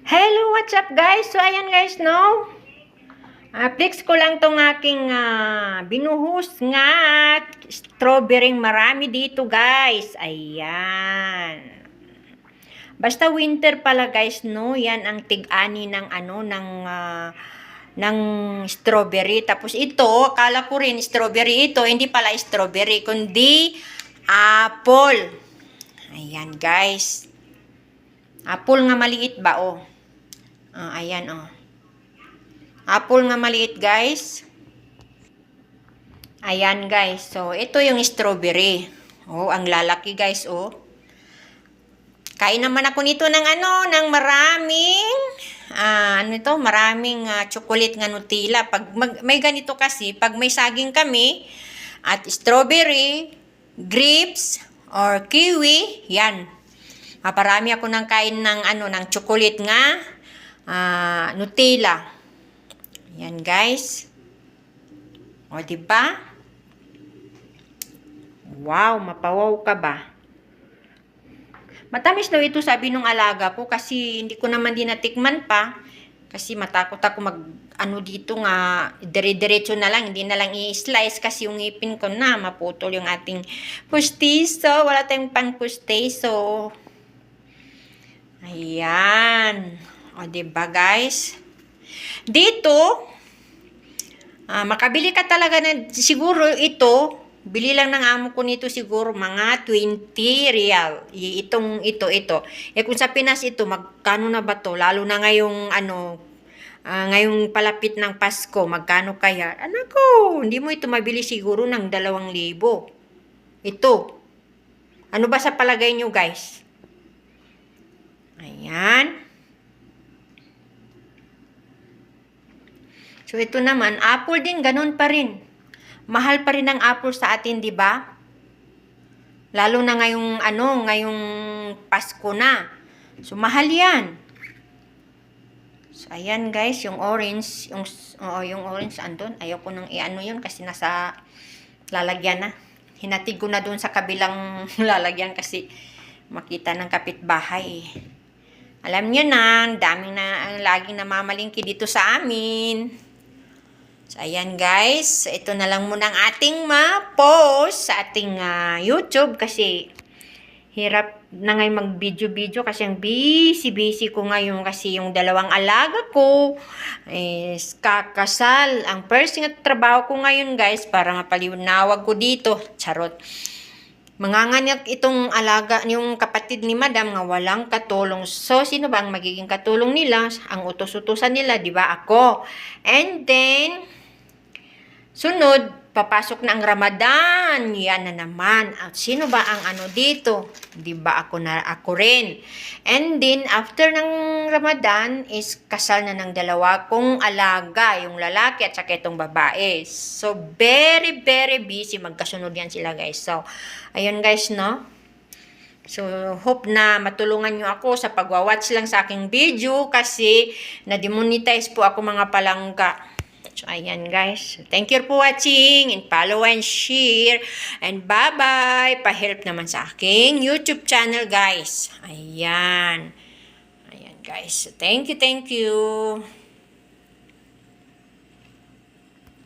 Hello, what's up guys? So ayan guys, no? Flex ko lang tong aking binuhos nga strawberry, marami dito guys. Ayan. Basta winter pala guys, no? Yan ang tig-ani ng ng strawberry. Tapos ito, akala ko rin strawberry ito, hindi pala strawberry kundi apple. Ayan guys. Apple nga maliit ba oh. Ayan, oh. Apple nga maliit, guys. Ayan, guys. So, ito yung strawberry. Oh, ang lalaki, guys, oh. Kain naman ako nito ng ng maraming, maraming chocolate nga Nutella. Pag may ganito kasi, pag may saging kami, at strawberry, grapes, or kiwi, yan. Maparami ako ng kain ng, ng chocolate nga, Nutella. Yan guys. O diba? Wow, mapawaw ka ba? Matamis daw ito sabi nung alaga ko kasi hindi ko naman din natikman pa. Kasi matakot ako dito nga dire-diretso na lang, hindi na lang i-slice kasi yung ngipin ko na maputol yung ating pustiso. Wala tayong pang pustiso. Ayan. O, diba guys? Dito, makabili ka talaga na, siguro ito, bili lang ng amo ko nito siguro mga 20 real. Ito. Kung sa Pinas ito, magkano na ba to? Lalo na ngayong, ngayong palapit ng Pasko, magkano kaya? Ko, hindi mo ito mabili siguro ng 2,000. Ito. Ano ba sa palagay nyo guys? Ayan. So, ito naman, apple din, ganun pa rin. Mahal pa rin ang apple sa atin, di ba? Lalo na ngayong, ngayong Pasko na. So, mahal yan. So, ayan guys, yung orange, yung orange andun. Ayoko nang yun kasi nasa lalagyan na. Hinatid ko na dun sa kabilang lalagyan kasi makita ng kapitbahay. Alam nyo na, daming na, laging namamalingki dito sa amin. So, ayan guys. Ito na lang muna ang ating ma-post sa ating YouTube kasi hirap na ngayon mag-video-video kasi ang busy ko ngayon kasi yung dalawang alaga ko is kakasal. Ang first nga trabaho ko ngayon guys para mapaliwanag ko dito. Charot. Manganganak itong alaga, yung kapatid ni madam nga walang katulong. So, sino ba ang magiging katulong nila? Ang utos-utusan nila, di ba? Ako. And then, sunod, papasok na ang Ramadan. Yan na naman. At sino ba ang dito? Di ba ako rin. And then, after ng Ramadan, is kasal na ng dalawa kong alaga. Yung lalaki at saka itong babae. So, very, very busy. Magkasunod yan sila, guys. So, ayun, guys, no? So, hope na matulungan nyo ako sa pagwawatch lang sa aking video kasi na-demonetize po ako mga palangga. So, ayan guys. Thank you for watching and follow and share. And bye-bye. Pa-help naman sa aking YouTube channel guys. Ayan. Ayan guys. Thank you.